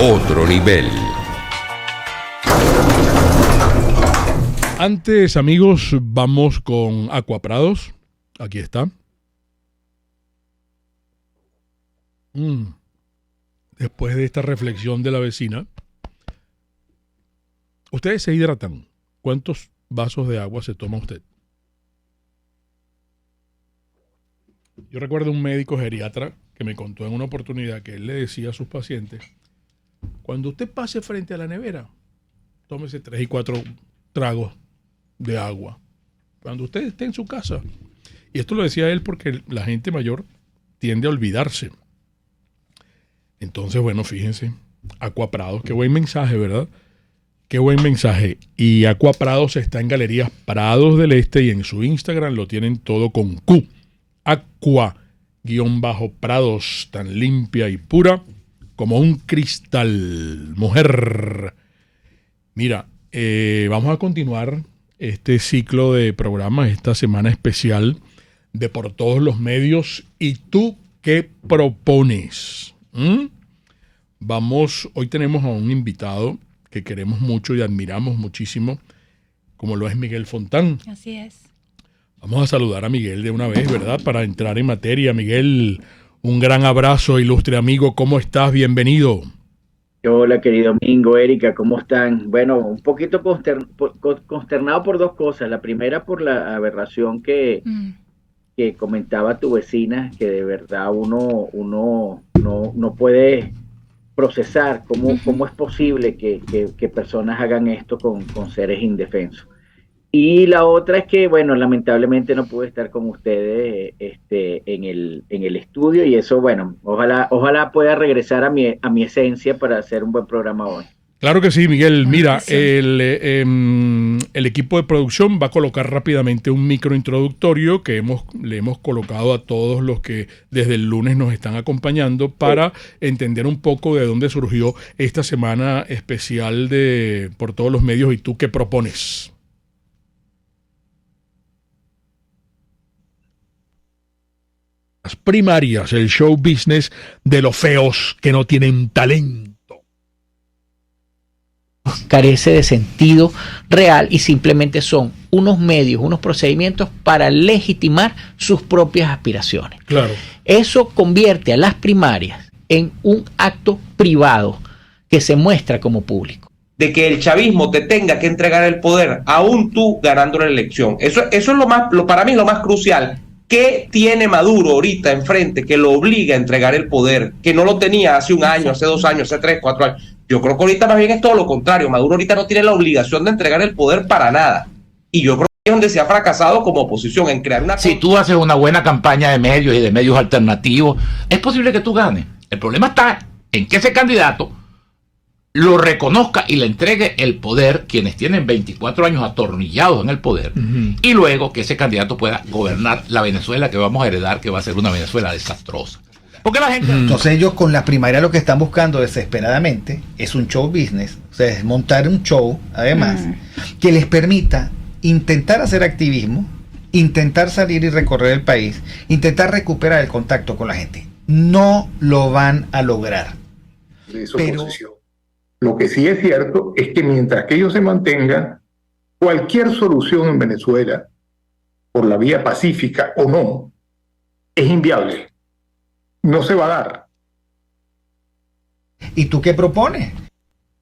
otro nivel. Antes, amigos, vamos con Aquaprados. Aquí está. Después de esta reflexión de la vecina, ustedes se hidratan. ¿Cuántos vasos de agua se toma usted? Yo recuerdo un médico geriatra que me contó en una oportunidad que él le decía a sus pacientes: cuando usted pase frente a la nevera, tómese 3 y 4 tragos de agua. Cuando usted esté en su casa. Y esto lo decía él porque la gente mayor tiende a olvidarse. Entonces, bueno, fíjense, Aquaprados, qué buen mensaje, ¿verdad? Qué buen mensaje. Y Aquaprados está en Galerías Prados del Este y en su Instagram lo tienen todo con Q. Aqua_Prados, tan limpia y pura como un cristal. Mujer. Mira, vamos a continuar este ciclo de programas, esta semana especial de Por Todos los Medios. ¿Y tú qué propones? Hoy tenemos a un invitado que queremos mucho y admiramos muchísimo, como lo es Miguel Fontán. Así es. Vamos a saludar a Miguel de una vez, ¿verdad? Para entrar en materia. Miguel, un gran abrazo, ilustre amigo. ¿Cómo estás? Bienvenido. Hola, querido Mingo, Erika, ¿cómo están? Bueno, un poquito consternado por dos cosas. La primera, por la aberración que comentaba tu vecina, que de verdad uno no puede procesar cómo es posible que personas hagan esto con seres indefensos. Y la otra es que, bueno, lamentablemente no pude estar con ustedes en el estudio, y eso, bueno, ojalá pueda regresar a mi esencia para hacer un buen programa hoy. Claro que sí, Miguel. Mira, el equipo de producción va a colocar rápidamente un micro introductorio que le hemos colocado a todos los que desde el lunes nos están acompañando para entender un poco de dónde surgió esta semana especial de Por Todos los Medios. ¿Y tú qué propones? Las primarias, el show business de los feos que no tienen talento. Carece de sentido real y simplemente son unos medios, unos procedimientos para legitimar sus propias aspiraciones. Claro. Eso convierte a las primarias en un acto privado que se muestra como público. De que el chavismo te tenga que entregar el poder, aún tú ganando la elección. Eso es para mí lo más crucial. ¿Qué tiene Maduro ahorita enfrente que lo obliga a entregar el poder? Que no lo tenía hace un año, hace 2 años, hace 3, 4 años. Yo creo que ahorita más bien es todo lo contrario. Maduro ahorita no tiene la obligación de entregar el poder para nada. Y yo creo que es donde se ha fracasado como oposición, en crear una... Si tú haces una buena campaña de medios y de medios alternativos, es posible que tú ganes. El problema está en que ese candidato lo reconozca y le entregue el poder quienes tienen 24 años atornillados en el poder, y luego que ese candidato pueda gobernar la Venezuela que vamos a heredar, que va a ser una Venezuela desastrosa. Porque la gente... Entonces ellos con la primaria lo que están buscando desesperadamente es un show business, o sea, es montar un show, además, que les permita intentar hacer activismo, intentar salir y recorrer el país, intentar recuperar el contacto con la gente. No lo van a lograr. Pero lo que sí es cierto es que mientras que ellos se mantengan, cualquier solución en Venezuela, por la vía pacífica o no, es inviable. No se va a dar. ¿Y tú qué propones?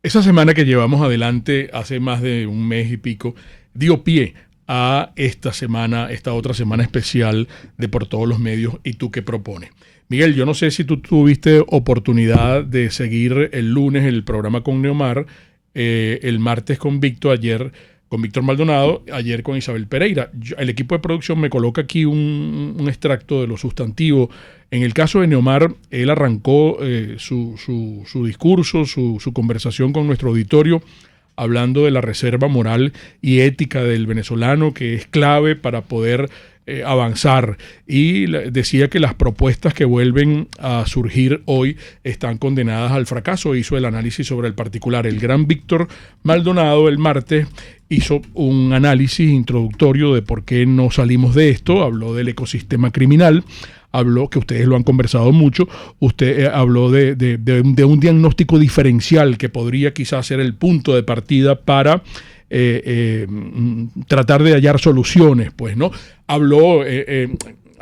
Esa semana que llevamos adelante hace más de un mes y pico dio pie a esta otra semana especial de Por Todos los Medios. ¿Y tú qué propones? Miguel, yo no sé si tú tuviste oportunidad de seguir el lunes el programa con Neomar, el martes con Víctor, ayer con Víctor Maldonado, ayer con Isabel Pereira. El equipo de producción me coloca aquí un extracto de lo sustantivo. En el caso de Neomar, él arrancó su discurso, su conversación con nuestro auditorio, hablando de la reserva moral y ética del venezolano, que es clave para poder avanzar. Y decía que las propuestas que vuelven a surgir hoy están condenadas al fracaso. Hizo el análisis sobre el particular. El gran Víctor Maldonado el martes hizo un análisis introductorio de por qué no salimos de esto. Habló del ecosistema criminal. Habló, que ustedes lo han conversado mucho, usted habló de un diagnóstico diferencial que podría quizás ser el punto de partida para tratar de hallar soluciones, pues, ¿no? Habló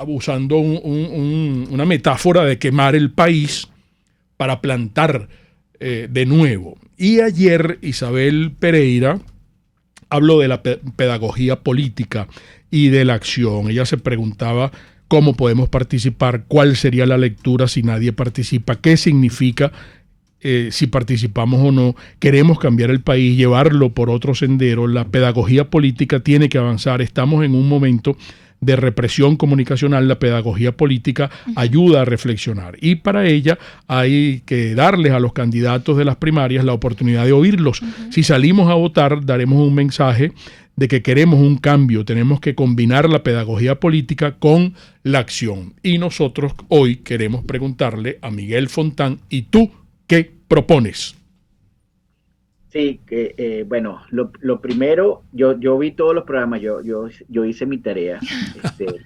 usando una metáfora de quemar el país para plantar de nuevo. Y ayer Isabel Pereira habló de la pedagogía política y de la acción. Ella se preguntaba cómo podemos participar, cuál sería la lectura si nadie participa, qué significa si participamos o no. Queremos cambiar el país, llevarlo por otro sendero. La pedagogía política tiene que avanzar. Estamos en un momento de represión comunicacional. La pedagogía política ayuda a reflexionar, y para ella hay que darles a los candidatos de las primarias la oportunidad de oírlos. Si salimos a votar, daremos un mensaje de que queremos un cambio. Tenemos que combinar la pedagogía política con la acción. Y nosotros hoy queremos preguntarle a Miguel Fontán: ¿y tú qué propones? Sí, bueno, lo primero, yo vi todos los programas, yo hice mi tarea,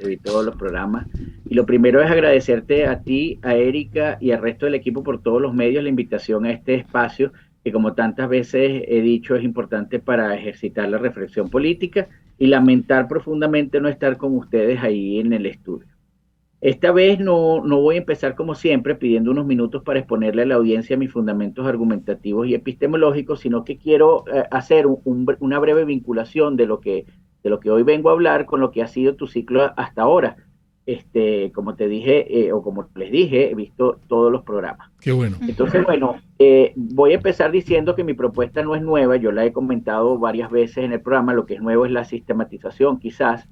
vi todos los programas, y lo primero es agradecerte a ti, a Erika y al resto del equipo por todos los medios la invitación a este espacio, que como tantas veces he dicho es importante para ejercitar la reflexión política, y lamentar profundamente no estar con ustedes ahí en el estudio. Esta vez no voy a empezar como siempre pidiendo unos minutos para exponerle a la audiencia mis fundamentos argumentativos y epistemológicos, sino que quiero hacer una breve vinculación de lo que hoy vengo a hablar con lo que ha sido tu ciclo hasta ahora. Como te dije, o como les dije, he visto todos los programas. Qué bueno. Entonces, bueno, voy a empezar diciendo que mi propuesta no es nueva. Yo la he comentado varias veces en el programa. Lo que es nuevo es la sistematización, quizás,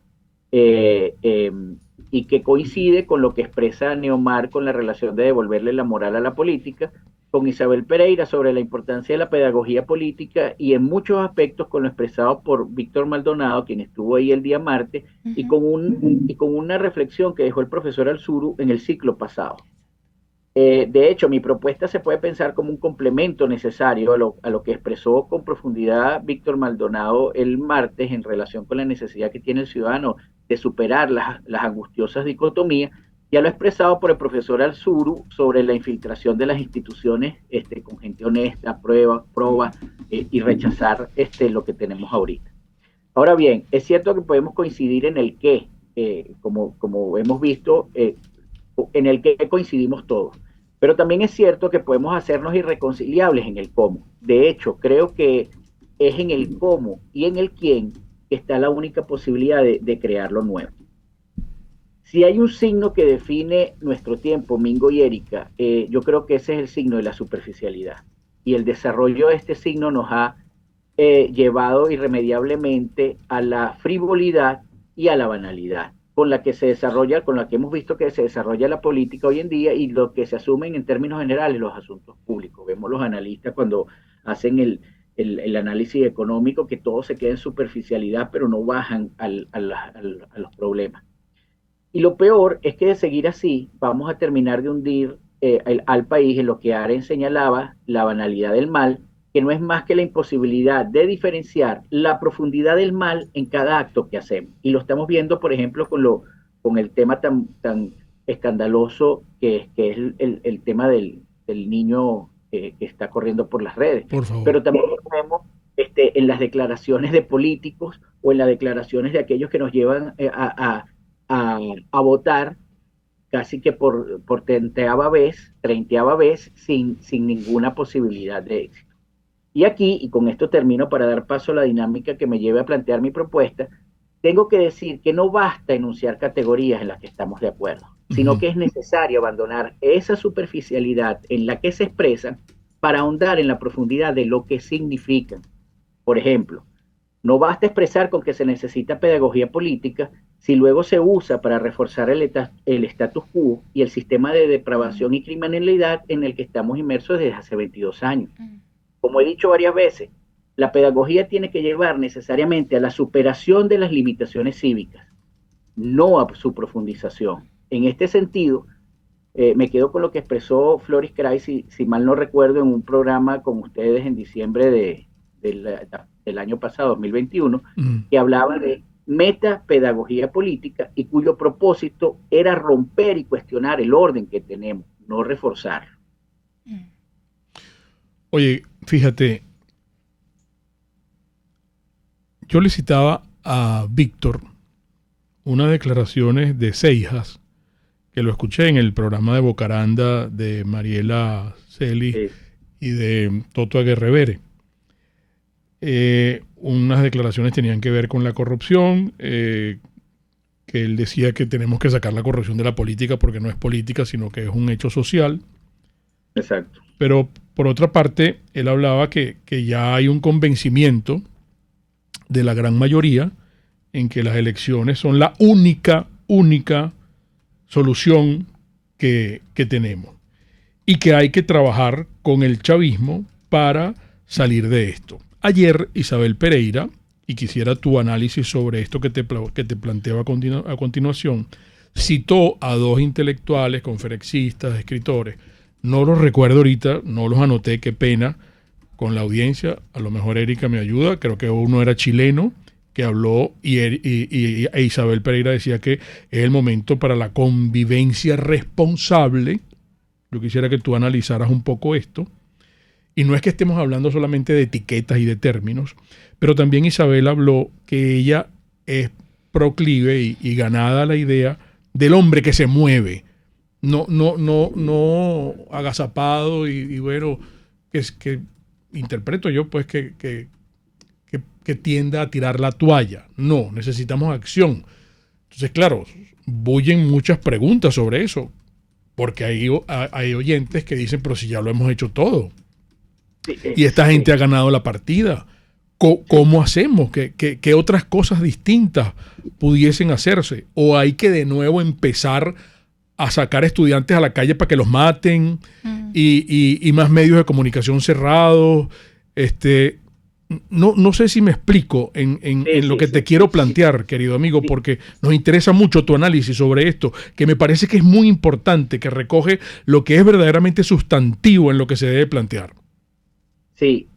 y que coincide con lo que expresa Neomar con la relación de devolverle la moral a la política, con Isabel Pereira sobre la importancia de la pedagogía política, y en muchos aspectos con lo expresado por Víctor Maldonado, quien estuvo ahí el día martes, y con una reflexión que dejó el profesor Alzuru en el ciclo pasado. De hecho, mi propuesta se puede pensar como un complemento necesario a lo que expresó con profundidad Víctor Maldonado el martes en relación con la necesidad que tiene el ciudadano de superar las angustiosas dicotomías. Ya lo expresado por el profesor Alzuru sobre la infiltración de las instituciones con gente honesta, prueba y rechazar lo que tenemos ahorita. Ahora bien, es cierto que podemos coincidir en el qué, como hemos visto, en el que coincidimos todos. Pero también es cierto que podemos hacernos irreconciliables en el cómo. De hecho, creo que es en el cómo y en el quién que está la única posibilidad de crear lo nuevo. Si hay un signo que define nuestro tiempo, Mingo y Erika, yo creo que ese es el signo de la superficialidad. Y el desarrollo de este signo nos ha llevado irremediablemente a la frivolidad y a la banalidad, con la que hemos visto que se desarrolla la política hoy en día y lo que se asumen en términos generales los asuntos públicos. Vemos los analistas cuando hacen el análisis económico que todo se queda en superficialidad, pero no bajan a los problemas. Y lo peor es que de seguir así vamos a terminar de hundir al país en lo que Arendt señalaba, la banalidad del mal, que no es más que la imposibilidad de diferenciar la profundidad del mal en cada acto que hacemos. Y lo estamos viendo, por ejemplo, con el tema tan escandaloso que es el tema del niño que está corriendo por las redes. Por favor. Pero también lo vemos en las declaraciones de políticos o en las declaraciones de aquellos que nos llevan a votar casi que por 30ª vez sin ninguna posibilidad de éxito. Y aquí, y con esto termino para dar paso a la dinámica que me lleve a plantear mi propuesta, tengo que decir que no basta enunciar categorías en las que estamos de acuerdo, sino que es necesario abandonar esa superficialidad en la que se expresan para ahondar en la profundidad de lo que significan. Por ejemplo, no basta expresar con que se necesita pedagogía política si luego se usa para reforzar el status quo y el sistema de depravación y criminalidad en el que estamos inmersos desde hace 22 años. Como he dicho varias veces, la pedagogía tiene que llevar necesariamente a la superación de las limitaciones cívicas. no a su profundización. En este sentido, me quedo con lo que expresó Floris Krais, si mal no recuerdo, en un programa con ustedes en diciembre del año pasado, 2021, que hablaba de metapedagogía política y cuyo propósito era romper y cuestionar el orden que tenemos, no reforzarlo. Oye, fíjate, yo le citaba a Víctor unas declaraciones de Seijas, que lo escuché en el programa de Bocaranda de Mariela Celi y de Toto Aguerrevere. Unas declaraciones tenían que ver con la corrupción, que él decía que tenemos que sacar la corrupción de la política porque no es política, sino que es un hecho social. Exacto. Pero por otra parte, él hablaba que ya hay un convencimiento de la gran mayoría en que las elecciones son la única solución que tenemos y que hay que trabajar con el chavismo para salir de esto. Ayer Isabel Pereira, y quisiera tu análisis sobre esto que te planteo a continuación, citó a dos intelectuales, conferencistas, escritores. No los recuerdo ahorita, no los anoté, qué pena, con la audiencia. A lo mejor Erika me ayuda, creo que uno era chileno, que habló y Isabel Pereira decía que es el momento para la convivencia responsable. Yo quisiera que tú analizaras un poco esto. Y no es que estemos hablando solamente de etiquetas y de términos, pero también Isabel habló que ella es proclive y ganada a la idea del hombre que se mueve, no agazapado y bueno, que interpreto yo pues que tienda a tirar la toalla. No, necesitamos acción. Entonces, claro, bullen muchas preguntas sobre eso, porque hay oyentes que dicen, pero si ya lo hemos hecho todo. Y esta gente ha ganado la partida. ¿Cómo hacemos? ¿Qué otras cosas distintas pudiesen hacerse? ¿O hay que de nuevo empezar a sacar estudiantes a la calle para que los maten y más medios de comunicación cerrados? No sé si me explico en lo que te quiero plantear, querido amigo, porque nos interesa mucho tu análisis sobre esto, que me parece que es muy importante, que recoge lo que es verdaderamente sustantivo en lo que se debe plantear. Sí,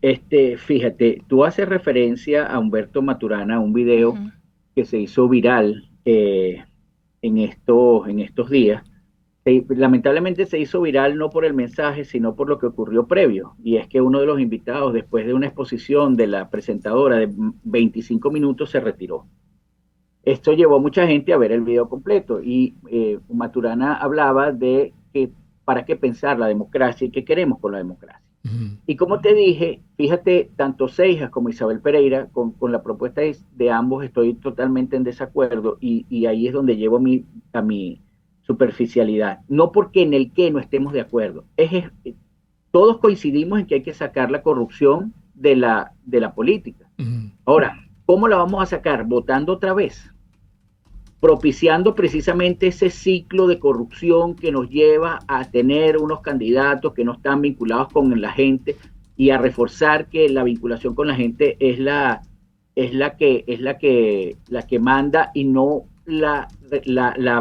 fíjate, tú haces referencia a Humberto Maturana, un video que se hizo viral en estos días. Lamentablemente se hizo viral no por el mensaje, sino por lo que ocurrió previo. Y es que uno de los invitados, después de una exposición de la presentadora de 25 minutos, se retiró. Esto llevó a mucha gente a ver el video completo. Y Maturana hablaba de que para qué pensar la democracia y qué queremos con la democracia. Y como te dije, fíjate, tanto Seijas como Isabel Pereira, con la propuesta de ambos estoy totalmente en desacuerdo y ahí es donde llevo a mi superficialidad. No porque en el qué no estemos de acuerdo. Todos coincidimos en que hay que sacar la corrupción de la política. Ahora, ¿cómo la vamos a sacar? Votando otra vez, propiciando precisamente ese ciclo de corrupción que nos lleva a tener unos candidatos que no están vinculados con la gente y a reforzar que la vinculación con la gente es la que manda y no la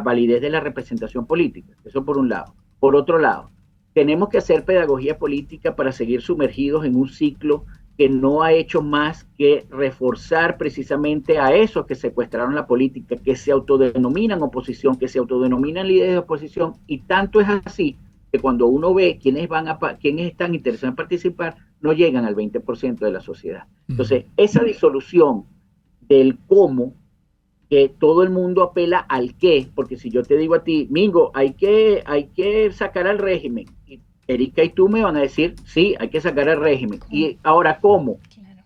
validez de la representación política. Eso por un lado. Por otro lado, tenemos que hacer pedagogía política para seguir sumergidos en un ciclo que no ha hecho más que reforzar precisamente a esos que secuestraron la política, que se autodenominan oposición, que se autodenominan líderes de oposición, y tanto es así que cuando uno ve quiénes están interesados en participar, no llegan al 20% de la sociedad. Entonces, esa disolución del cómo, que todo el mundo apela al qué, porque si yo te digo a ti, Mingo, hay que sacar al régimen, y Erika y tú me van a decir, sí, hay que sacar al régimen. Y ahora, ¿cómo? Claro.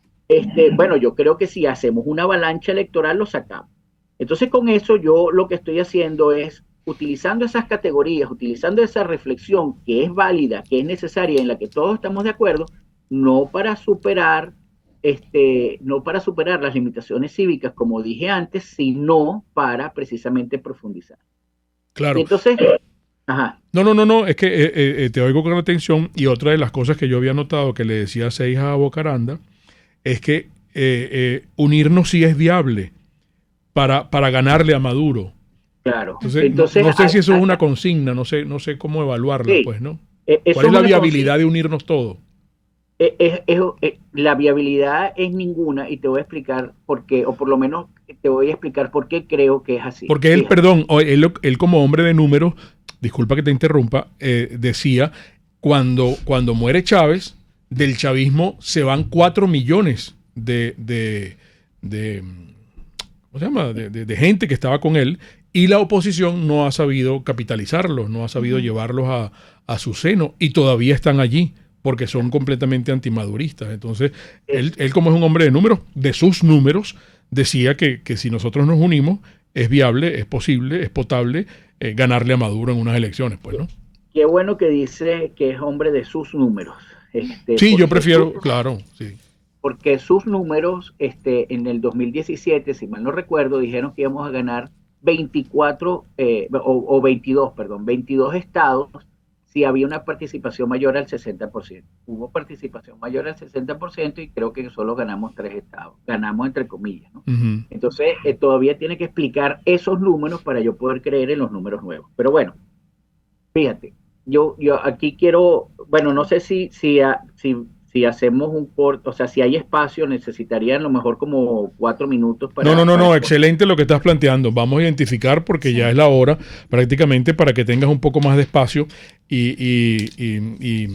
Bueno, yo creo que si hacemos una avalancha electoral, lo sacamos. Entonces, con eso yo lo que estoy haciendo es, utilizando esas categorías, utilizando esa reflexión que es válida, que es necesaria, en la que todos estamos de acuerdo, no para superar las limitaciones cívicas, como dije antes, sino para precisamente profundizar. Claro. Y entonces... Ajá. No, es que te oigo con atención, y otra de las cosas que yo había notado que le decía Seijas a Bocaranda es que unirnos sí es viable para ganarle a Maduro, Claro. Entonces no sé si eso es una consigna, no sé cómo evaluarla, sí, pues, ¿no? ¿Cuál es la viabilidad de unirnos todos? La viabilidad es ninguna y te voy a explicar por qué, o por lo menos te voy a explicar por qué creo que es así. Porque él, perdón, él como hombre de números, disculpa que te interrumpa, decía, cuando muere Chávez, del chavismo se van 4 millones de ¿cómo se llama? De gente que estaba con él, y la oposición no ha sabido capitalizarlos, no ha sabido llevarlos a su seno, y todavía están allí, porque son completamente antimaduristas. Entonces, él como es un hombre de números, de sus números, decía que si nosotros nos unimos, es viable, es posible, es potable ganarle a Maduro en unas elecciones, pues, ¿no? Qué bueno que dice que es hombre de sus números. Sí, yo prefiero, claro, sí. Porque sus números, en el 2017, si mal no recuerdo, dijeron que íbamos a ganar 22 estados si había una participación mayor al 60%. Hubo participación mayor al 60% y creo que solo ganamos 3 estados. Ganamos entre comillas, ¿no? Uh-huh. Entonces, todavía tiene que explicar esos números para yo poder creer en los números nuevos. Pero bueno, fíjate, yo aquí quiero, bueno, no sé si hacemos un corto, o sea, si hay espacio, necesitarían a lo mejor como 4 minutos para... No, excelente lo que estás planteando. Vamos a identificar porque ya es la hora prácticamente para que tengas un poco más de espacio y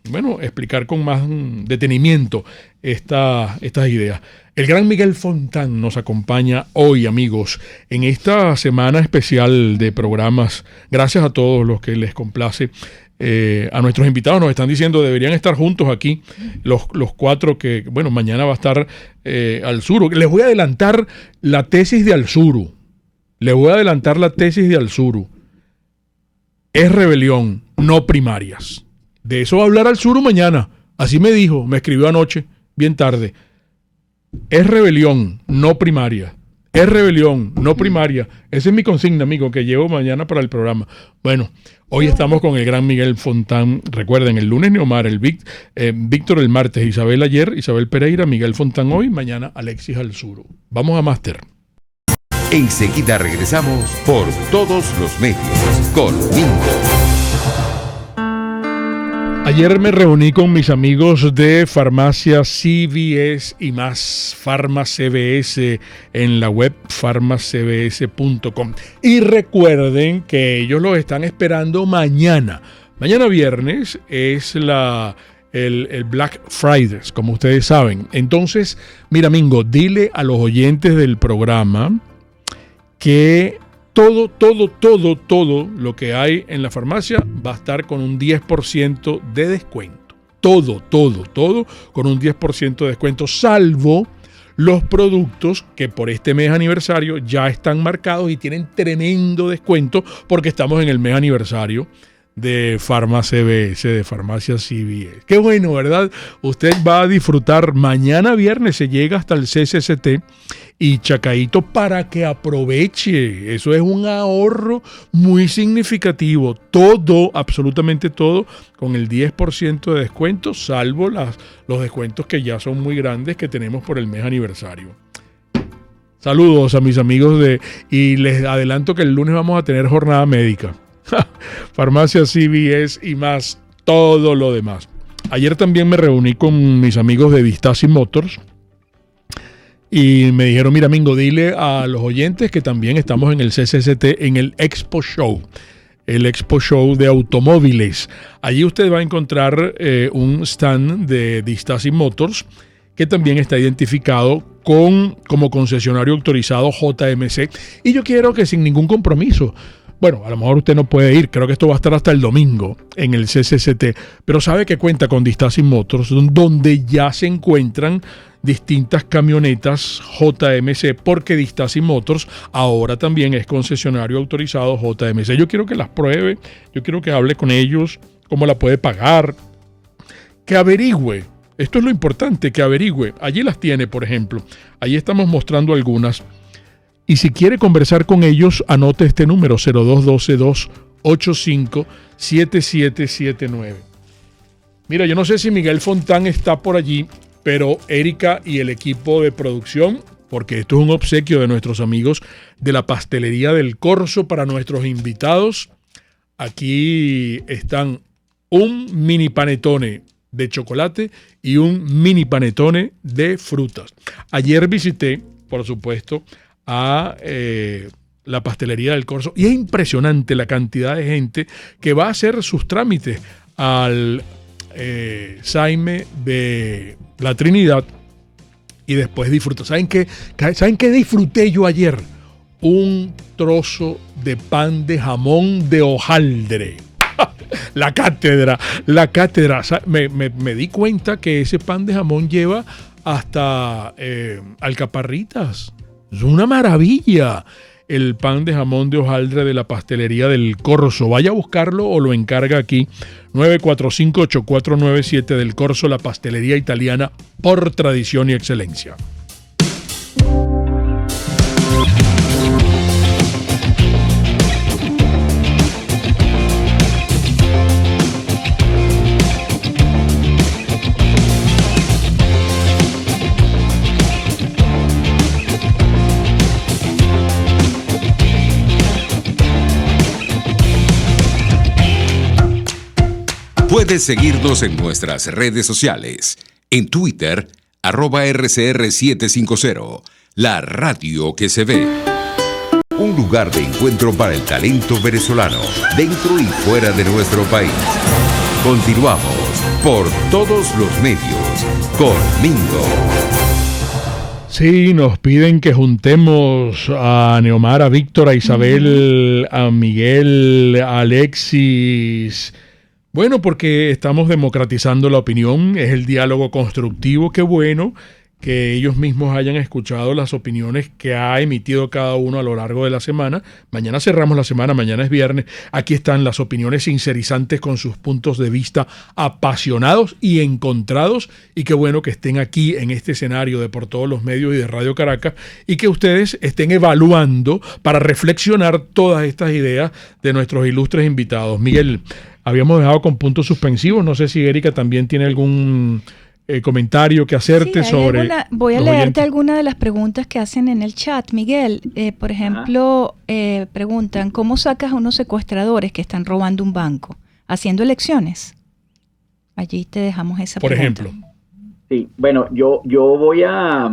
bueno, explicar con más detenimiento estas ideas. El gran Miguel Fontán nos acompaña hoy, amigos, en esta semana especial de programas. Gracias a todos los que les complace. A nuestros invitados nos están diciendo deberían estar juntos aquí los 4 que, bueno, mañana va a estar Alzuru. Les voy a adelantar la tesis de Alzuru. Es rebelión, no primarias. De eso va a hablar Alzuru mañana. Así me dijo, me escribió anoche, bien tarde. Es rebelión, no primaria. Es rebelión, no primaria. Esa es mi consigna, amigo, que llevo mañana para el programa. Bueno, hoy estamos con el gran Miguel Fontán. Recuerden, el lunes Neomar, Víctor el martes, Isabel ayer, Isabel Pereira, Miguel Fontán hoy, mañana Alexis Alzuru. Vamos a Máster. Enseguida regresamos por Todos los Medios con Mingo. Ayer me reuní con mis amigos de Farmacia CVS y más Farma CVS en la web farmacvs.com. Y recuerden que ellos los están esperando mañana. Mañana viernes es el Black Friday, como ustedes saben. Entonces, mira, Mingo, dile a los oyentes del programa que todo lo que hay en la farmacia va a estar con un 10% de descuento. Todo con un 10% de descuento, salvo los productos que por este mes aniversario ya están marcados y tienen tremendo descuento porque estamos en el mes aniversario de Farma CVS, de Farmacia CVS. Qué bueno, ¿verdad? Usted va a disfrutar. Mañana viernes se llega hasta el CCCT y Chacaíto para que aproveche. Eso es un ahorro muy significativo. Todo, absolutamente todo, con el 10% de descuento, salvo los descuentos que ya son muy grandes que tenemos por el mes aniversario. Saludos a mis amigos y les adelanto que el lunes vamos a tener jornada médica. Farmacia CVS y más todo lo demás. Ayer también me reuní con mis amigos de Vistasi Motors y me dijeron, mira, Mingo, dile a los oyentes que también estamos en el CCCT, en el Expo Show, el Expo Show de automóviles. Allí usted va a encontrar un stand de Vistasi Motors que también está identificado como concesionario autorizado JMC, y yo quiero que sin ningún compromiso, bueno, a lo mejor usted no puede ir, creo que esto va a estar hasta el domingo en el CCCT, pero sabe que cuenta con Vistasi Motors, donde ya se encuentran distintas camionetas JMC, porque Vistasi Motors ahora también es concesionario autorizado JMC. Yo quiero que las pruebe, yo quiero que hable con ellos, cómo la puede pagar, que averigüe. Esto es lo importante, que averigüe. Allí las tiene, por ejemplo. Allí estamos mostrando algunas. Y si quiere conversar con ellos, anote este número, 0212-285-7779. Mira, yo no sé si Miguel Fontán está por allí, pero Erika y el equipo de producción porque esto es un obsequio de nuestros amigos de la Pastelería del Corso para nuestros invitados. Aquí están un mini panetone de chocolate y un mini panetone de frutas. Ayer visité, por supuesto, a la Pastelería del Corso y es impresionante la cantidad de gente que va a hacer sus trámites al Saime de la Trinidad y después disfruta. ¿Saben qué disfruté yo ayer? Un trozo de pan de jamón de hojaldre. La cátedra. Me di cuenta que ese pan de jamón lleva hasta alcaparritas. Es una maravilla el pan de jamón de hojaldre de la Pastelería del Corso. Vaya a buscarlo o lo encarga aquí. 945-8497 del Corso, la pastelería italiana por tradición y excelencia. Puedes seguirnos en nuestras redes sociales. En Twitter, @RCR750, la radio que se ve. Un lugar de encuentro para el talento venezolano, dentro y fuera de nuestro país. Continuamos por todos los medios con Mingo. Sí, nos piden que juntemos a Neomar, a Víctor, a Isabel, a Miguel, a Alexis. Bueno, porque estamos democratizando la opinión, es el diálogo constructivo. Qué bueno que ellos mismos hayan escuchado las opiniones que ha emitido cada uno a lo largo de la semana. Mañana cerramos la semana, mañana es viernes. Aquí están las opiniones sincerizantes con sus puntos de vista apasionados y encontrados. Y qué bueno que estén aquí en este escenario de Por Todos los Medios y de Radio Caracas y que ustedes estén evaluando para reflexionar todas estas ideas de nuestros ilustres invitados. Miguel, habíamos dejado con puntos suspensivos. No sé si Erika también tiene algún comentario que hacerte sobre... Voy a leerte algunas de las preguntas que hacen en el chat, Miguel. Por ejemplo, preguntan, ¿cómo sacas a unos secuestradores que están robando un banco? ¿Haciendo elecciones? Allí te dejamos esa pregunta. Por ejemplo. Sí, bueno, yo voy a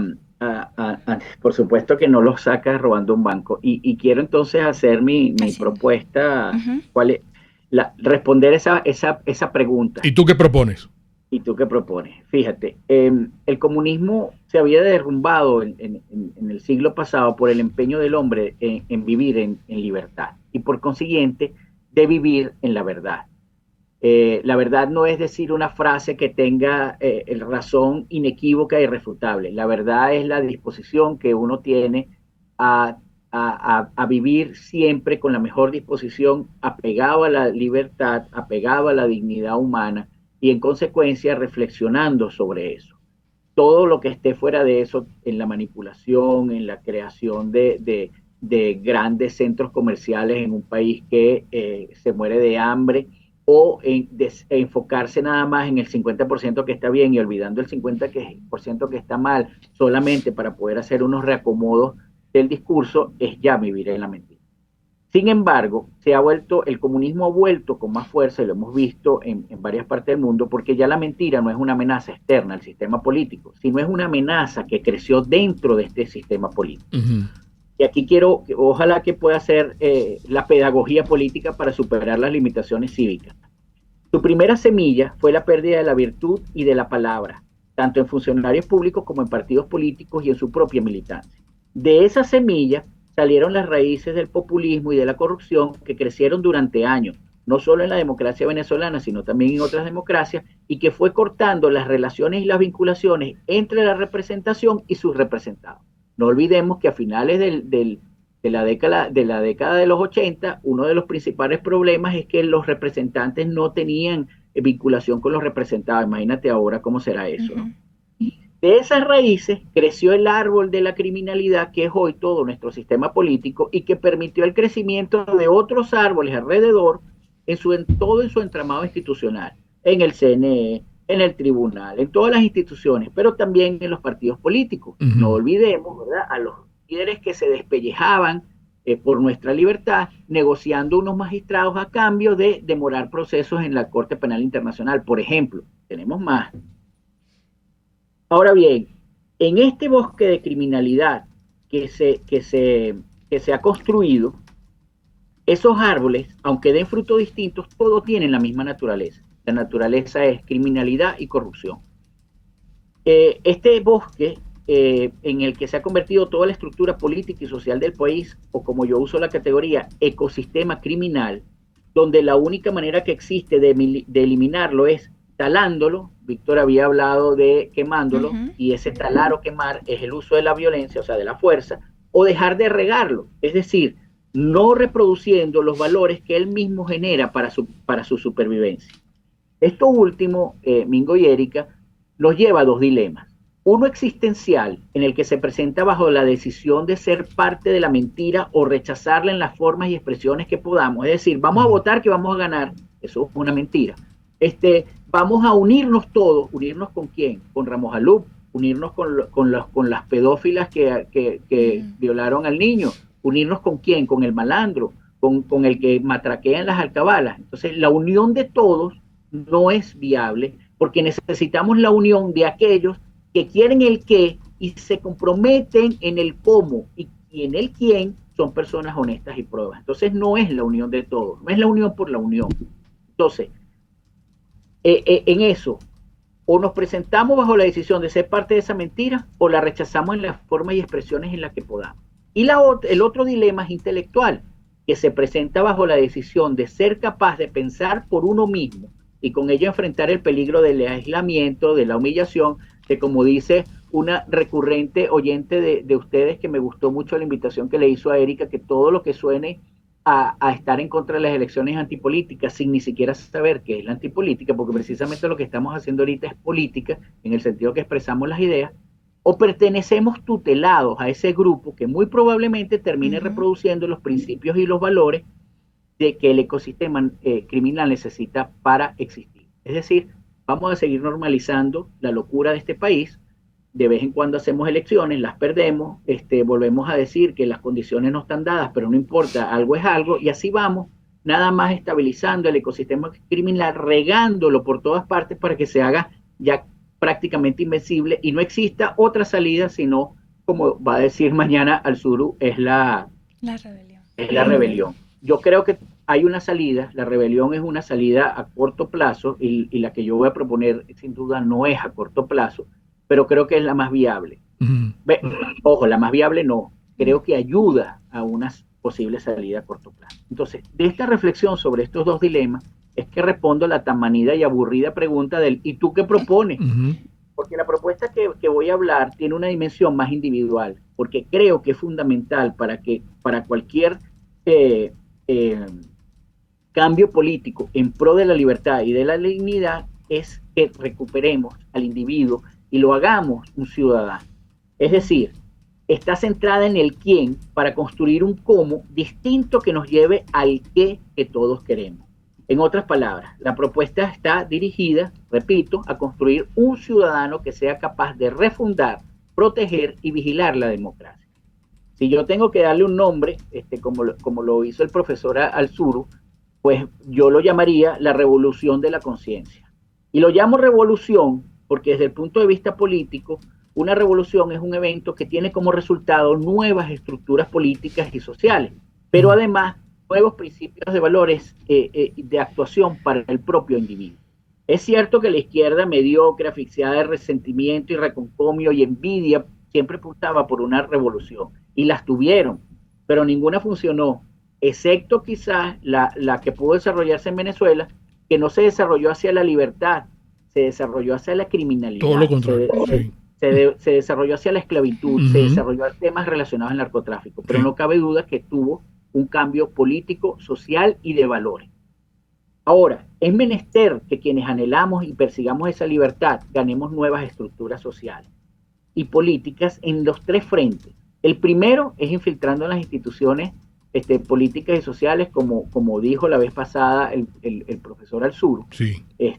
por supuesto que no los sacas robando un banco. Y quiero entonces hacer mi propuesta. ¿Cuál es? Responder esa pregunta. ¿Y tú qué propones? Fíjate, el comunismo se había derrumbado en el siglo pasado por el empeño del hombre en vivir en libertad y por consiguiente de vivir en la verdad. La verdad no es decir una frase que tenga razón inequívoca e irrefutable. La verdad es la disposición que uno tiene a vivir siempre con la mejor disposición, apegado a la libertad, apegado a la dignidad humana y en consecuencia reflexionando sobre eso. Todo lo que esté fuera de eso, en la manipulación, en la creación de grandes centros comerciales en un país que se muere de hambre, o enfocarse nada más en el 50% que está bien y olvidando el 50% que está mal, solamente para poder hacer unos reacomodos del discurso, es ya vivir en la mentira. Sin embargo, el comunismo ha vuelto con más fuerza, y lo hemos visto en varias partes del mundo, porque ya la mentira no es una amenaza externa al sistema político, sino es una amenaza que creció dentro de este sistema político. Y aquí ojalá que pueda ser la pedagogía política para superar las limitaciones cívicas. Su primera semilla fue la pérdida de la virtud y de la palabra, tanto en funcionarios públicos como en partidos políticos y en su propia militancia. De esa semilla salieron las raíces del populismo y de la corrupción que crecieron durante años, no solo en la democracia venezolana, sino también en otras democracias, y que fue cortando las relaciones y las vinculaciones entre la representación y sus representados. No olvidemos que a finales de la década de los 80, uno de los principales problemas es que los representantes no tenían vinculación con los representados. Imagínate ahora cómo será eso, ¿no? De esas raíces creció el árbol de la criminalidad que es hoy todo nuestro sistema político y que permitió el crecimiento de otros árboles alrededor todo en su entramado institucional, en el CNE, en el tribunal, en todas las instituciones, pero también en los partidos políticos. No olvidemos, ¿verdad?, a los líderes que se despellejaban por nuestra libertad, negociando unos magistrados a cambio de demorar procesos en la Corte Penal Internacional, por ejemplo. Tenemos más. Ahora bien, en este bosque de criminalidad que se ha construido, esos árboles, aunque den frutos distintos, todos tienen la misma naturaleza. La naturaleza es criminalidad y corrupción. Este bosque en el que se ha convertido toda la estructura política y social del país, o como yo uso la categoría, ecosistema criminal, donde la única manera que existe de eliminarlo es talándolo. Víctor había hablado de quemándolo, y ese talar o quemar es el uso de la violencia, o sea, de la fuerza, o dejar de regarlo, es decir, no reproduciendo los valores que él mismo genera para su supervivencia. Esto último, Mingo y Erika, nos lleva a dos dilemas. Uno existencial, en el que se presenta bajo la decisión de ser parte de la mentira o rechazarla en las formas y expresiones que podamos. Es decir, vamos a votar que vamos a ganar. Eso es una mentira. Vamos a unirnos todos. ¿Unirnos con quién? Con Ramos Alup. Unirnos con las pedófilas que violaron al niño. ¿Unirnos con quién? Con el malandro. Con el que matraquea en las alcabalas. Entonces, la unión de todos no es viable, porque necesitamos la unión de aquellos que quieren el qué y se comprometen en el cómo, y en el quién son personas honestas y pruebas. Entonces no es la unión de todos, no es la unión por la unión. Entonces, en eso, o nos presentamos bajo la decisión de ser parte de esa mentira, o la rechazamos en las formas y expresiones en las que podamos. Y el otro dilema es intelectual, que se presenta bajo la decisión de ser capaz de pensar por uno mismo, y con ello enfrentar el peligro del aislamiento, de la humillación, que, como dice una recurrente oyente de ustedes, que me gustó mucho la invitación que le hizo a Erika, que todo lo que suene a estar en contra de las elecciones antipolíticas, sin ni siquiera saber qué es la antipolítica, porque precisamente lo que estamos haciendo ahorita es política, en el sentido que expresamos las ideas, o pertenecemos tutelados a ese grupo que muy probablemente termine reproduciendo los principios y los valores de que el ecosistema criminal necesita para existir. Es decir, vamos a seguir normalizando la locura de este país. De vez en cuando hacemos elecciones, las perdemos, volvemos a decir que las condiciones no están dadas, pero no importa, algo es algo, y así vamos, nada más estabilizando el ecosistema criminal, regándolo por todas partes para que se haga ya prácticamente invencible y no exista otra salida, sino, como va a decir mañana Alzuru, es la rebelión. Es la rebelión. Yo creo que hay una salida, la rebelión es una salida a corto plazo, y la que yo voy a proponer sin duda no es a corto plazo, pero creo que es la más viable. Ojo, la más viable no, creo que ayuda a una posible salida a corto plazo. Entonces, de esta reflexión sobre estos dos dilemas, es que respondo a la tan manida y aburrida pregunta del ¿y tú qué propones? Porque la propuesta que voy a hablar tiene una dimensión más individual, porque creo que es fundamental para cualquier cambio político en pro de la libertad y de la dignidad, es que recuperemos al individuo y lo hagamos un ciudadano. Es decir, está centrada en el quién para construir un cómo distinto que nos lleve al qué que todos queremos. En otras palabras, la propuesta está dirigida, repito, a construir un ciudadano que sea capaz de refundar, proteger y vigilar la democracia. Si yo tengo que darle un nombre, como lo hizo el profesor Alzuru, pues yo lo llamaría la revolución de la conciencia. Y lo llamo revolución porque desde el punto de vista político, una revolución es un evento que tiene como resultado nuevas estructuras políticas y sociales, pero además nuevos principios de valores de actuación para el propio individuo. Es cierto que la izquierda mediocre, asfixiada de resentimiento y reconcomio y envidia, siempre apuntaba por una revolución, y las tuvieron, pero ninguna funcionó, excepto quizás la que pudo desarrollarse en Venezuela, que no se desarrolló hacia la libertad, se desarrolló hacia la criminalidad. Todo lo contrario. Se desarrolló hacia la esclavitud, se desarrolló temas relacionados al narcotráfico, pero no cabe duda que tuvo un cambio político, social y de valores. Ahora, es menester que quienes anhelamos y persigamos esa libertad ganemos nuevas estructuras sociales y políticas en los tres frentes. El primero es infiltrando en las instituciones políticas y sociales, como dijo la vez pasada el profesor Alzuru. Sí. Es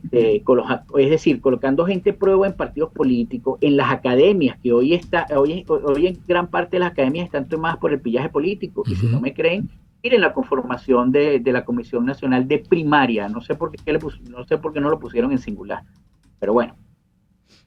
decir, colocando gente prueba en partidos políticos, en las academias, que hoy en gran parte de las academias están tomadas por el pillaje político. Y si no me creen, miren la conformación de la Comisión Nacional de Primaria. No sé por qué no lo pusieron en singular. Pero bueno.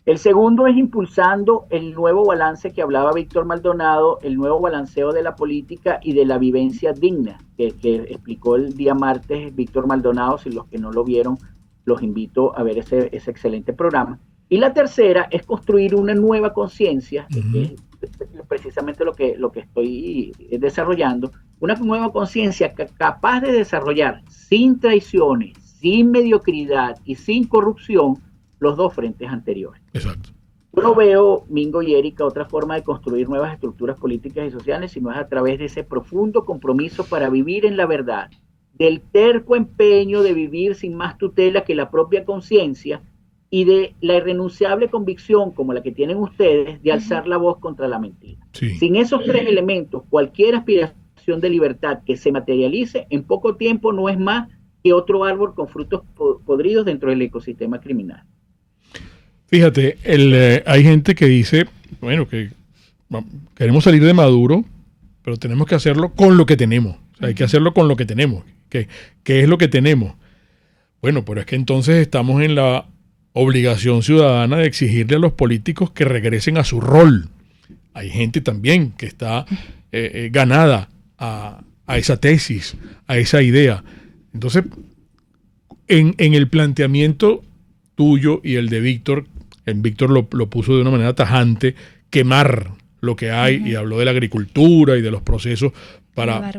El segundo es impulsando el nuevo balance que hablaba Víctor Maldonado, el nuevo balanceo de la política y de la vivencia digna, que explicó el día martes Víctor Maldonado. Si los que no lo vieron, los invito a ver ese excelente programa. Y la tercera es construir una nueva conciencia, que es precisamente lo que estoy desarrollando, una nueva conciencia capaz de desarrollar sin traiciones, sin mediocridad y sin corrupción los dos frentes anteriores. Exacto. Yo no veo, Mingo y Erika, otra forma de construir nuevas estructuras políticas y sociales, sino es a través de ese profundo compromiso para vivir en la verdad, del terco empeño de vivir sin más tutela que la propia conciencia y de la irrenunciable convicción, como la que tienen ustedes, de alzar la voz contra la mentira. Sí. Sin esos tres elementos, cualquier aspiración de libertad que se materialice en poco tiempo no es más que otro árbol con frutos podridos dentro del ecosistema criminal. Fíjate, hay gente que dice, bueno, que queremos salir de Maduro, pero tenemos que hacerlo con lo que tenemos. O sea, hay que hacerlo con lo que tenemos. ¿Qué es lo que tenemos? Bueno, pero es que entonces estamos en la obligación ciudadana de exigirle a los políticos que regresen a su rol. Hay gente también que está ganada a esa tesis, a esa idea. Entonces, en el planteamiento tuyo y el de Víctor, Víctor lo puso de una manera tajante, quemar lo que hay, y habló de la agricultura y de los procesos para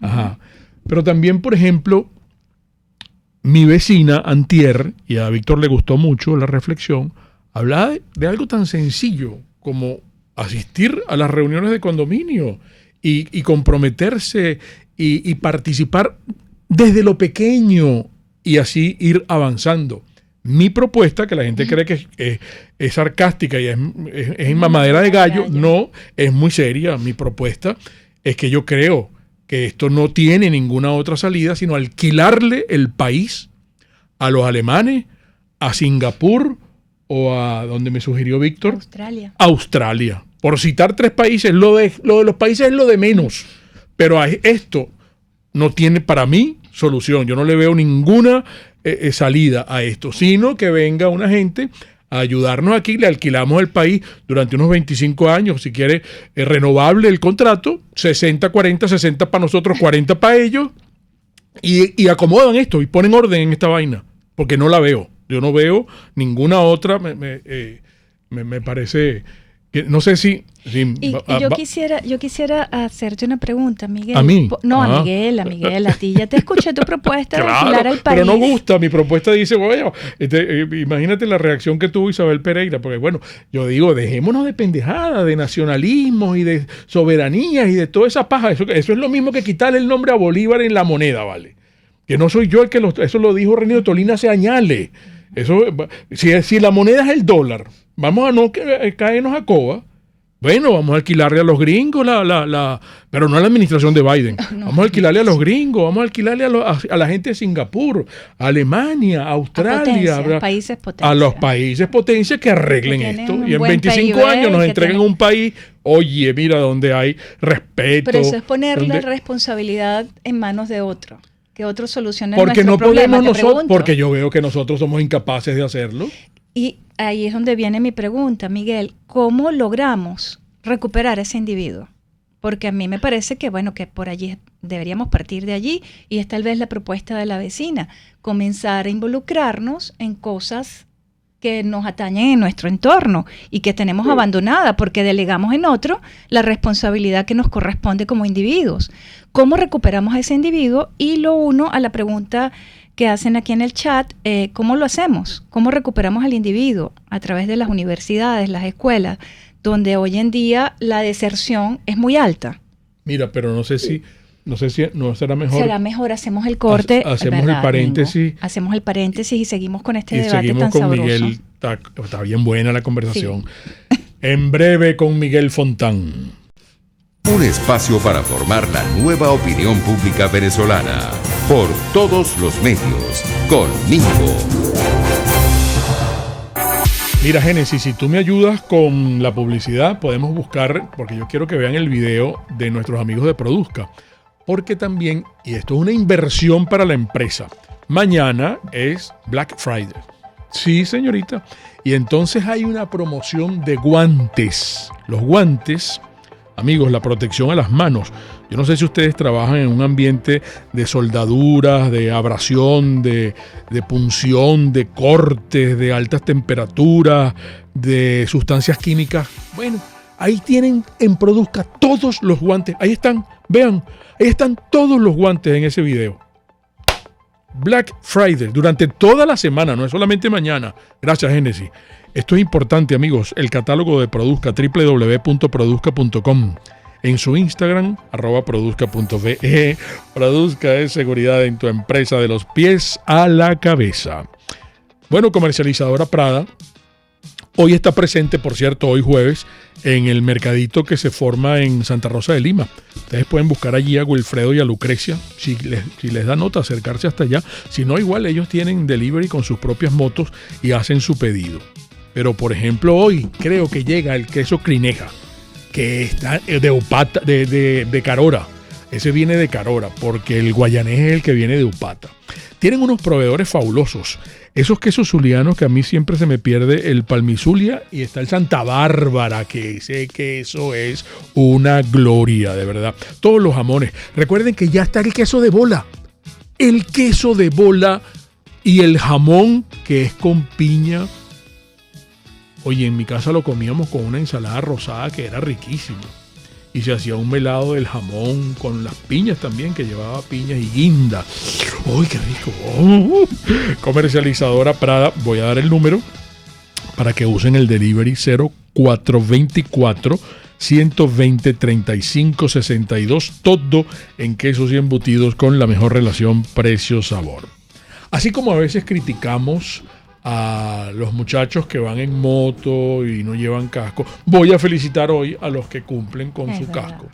ajá. Pero también, por ejemplo, mi vecina antier, y a Víctor le gustó mucho la reflexión, hablaba de algo tan sencillo como asistir a las reuniones de condominio y comprometerse y participar desde lo pequeño y así ir avanzando. Mi propuesta, que la gente cree que es sarcástica y es en mamadera de gallo, no, es muy seria. Mi propuesta es que yo creo que esto no tiene ninguna otra salida sino alquilarle el país a los alemanes, a Singapur o a donde me sugirió Víctor, Australia. Por citar tres países, lo de los países es lo de menos, pero esto no tiene para mí solución. Yo no le veo ninguna salida a esto, sino que venga una gente a ayudarnos aquí, le alquilamos el país durante unos 25 años, si quiere, renovable el contrato, 60, 40, 60 para nosotros, 40 para ellos, y acomodan esto y ponen orden en esta vaina, porque no la veo. Yo no veo ninguna otra, me parece que no sé si yo quisiera hacerte una pregunta, Miguel. ¿A mí? No, a Miguel, a ti. Ya te escuché tu propuesta de alquilar al país. Pero no gusta, mi propuesta dice, bueno, imagínate la reacción que tuvo Isabel Pereira, porque bueno, yo digo, dejémonos de pendejadas, de nacionalismo y de soberanías y de toda esa paja. Eso es lo mismo que quitarle el nombre a Bolívar en la moneda, ¿vale? Que no soy yo el que eso lo dijo René de Tolina hace añales. Eso, si la moneda es el dólar, vamos a no caernos a coba. Bueno, vamos a alquilarle a los gringos, pero no a la administración de Biden. No. Vamos a alquilarle a los gringos, vamos a alquilarle a la gente de Singapur, a Alemania, a Australia, a los países potencias que arreglen esto. Y en 25 años nos entreguen un país, oye, mira, donde hay respeto. Pero eso es poner la responsabilidad en manos de otro. Que otros solucionen nuestro problema. Porque yo veo que nosotros somos incapaces de hacerlo. Y ahí es donde viene mi pregunta, Miguel. ¿Cómo logramos recuperar a ese individuo? Porque a mí me parece que, bueno, que por allí deberíamos partir de allí, y es tal vez la propuesta de la vecina, comenzar a involucrarnos en cosas que nos atañen en nuestro entorno y que tenemos abandonada porque delegamos en otro la responsabilidad que nos corresponde como individuos. ¿Cómo recuperamos a ese individuo? Y lo uno a la pregunta que hacen aquí en el chat, ¿cómo lo hacemos? ¿Cómo recuperamos al individuo? A través de las universidades, las escuelas, donde hoy en día la deserción es muy alta. Mira, pero no sé si no será mejor. Será mejor, hacemos el corte. Hacemos el paréntesis. Mingo? Hacemos el paréntesis y seguimos con este debate tan sabroso. Miguel, está bien buena la conversación. Sí. En breve con Miguel Fontán. Un espacio para formar la nueva opinión pública venezolana. Por todos los medios. Con Mingo. Mira, Génesis, si tú me ayudas con la publicidad, podemos buscar, porque yo quiero que vean el video de nuestros amigos de Produzca. Porque también, y esto es una inversión para la empresa, mañana es Black Friday. Sí, señorita. Y entonces hay una promoción de guantes. Los guantes, amigos, la protección a las manos. Yo no sé si ustedes trabajan en un ambiente de soldaduras, de abrasión, de punción, de cortes, de altas temperaturas, de sustancias químicas. Bueno, ahí tienen en Produzca todos los guantes. Ahí están, vean, ahí están todos los guantes en ese video. Black Friday, durante toda la semana, no es solamente mañana. Gracias, Génesis. Esto es importante, amigos. El catálogo de Produzca, www.produzca.com. En su Instagram, @produzca.ve. Produzca es seguridad en tu empresa de los pies a la cabeza. Bueno, Comercializadora Prada hoy está presente, por cierto, hoy jueves, en el mercadito que se forma en Santa Rosa de Lima. Ustedes pueden buscar allí a Wilfredo y a Lucrecia, si les da nota, acercarse hasta allá. Si no, igual ellos tienen delivery con sus propias motos y hacen su pedido. Pero, por ejemplo, hoy creo que llega el queso Crineja, que está de Upata, de Carora. Ese viene de Carora, porque el guayanés es el que viene de Upata. Tienen unos proveedores fabulosos. Esos quesos zulianos que a mí siempre se me pierde, el Palmizulia, y está el Santa Bárbara, que ese queso es una gloria, de verdad. Todos los jamones. Recuerden que ya está el queso de bola. El queso de bola y el jamón que es con piña. Oye, en mi casa lo comíamos con una ensalada rosada que era riquísima. Y se hacía un melado del jamón con las piñas también, que llevaba piñas y guinda. ¡Uy, qué rico! Comercializadora Prada, voy a dar el número para que usen el delivery 0424 120 35 62, todo en quesos y embutidos con la mejor relación precio-sabor. Así como a veces criticamos a los muchachos que van en moto y no llevan casco, voy a felicitar hoy a los que cumplen con su casco.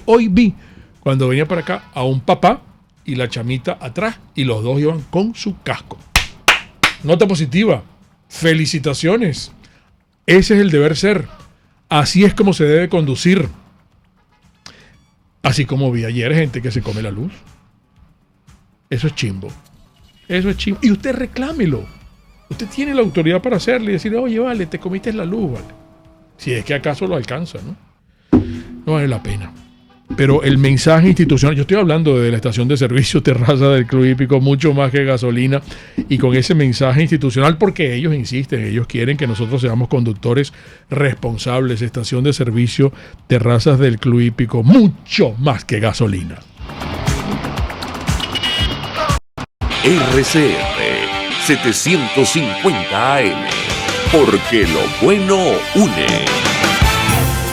Hoy vi, cuando venía para acá, a un papá y la chamita atrás, y los dos iban con su casco. Nota positiva. Felicitaciones. Ese es el deber ser. Así es como se debe conducir. Así como vi ayer gente que se come la luz. Eso es chimbo. Eso es chimbo. Y usted reclámelo. Usted tiene la autoridad para hacerle y decir, oye, vale, te comiste la luz, vale. Si es que acaso lo alcanza, ¿no? No vale la pena. Pero el mensaje institucional, yo estoy hablando de la estación de servicio Terraza del Club Hípico, mucho más que gasolina, y con ese mensaje institucional, porque ellos insisten, ellos quieren que nosotros seamos conductores responsables. Estación de servicio Terrazas del Club Hípico, mucho más que gasolina. RCR 750 AM, porque lo bueno une.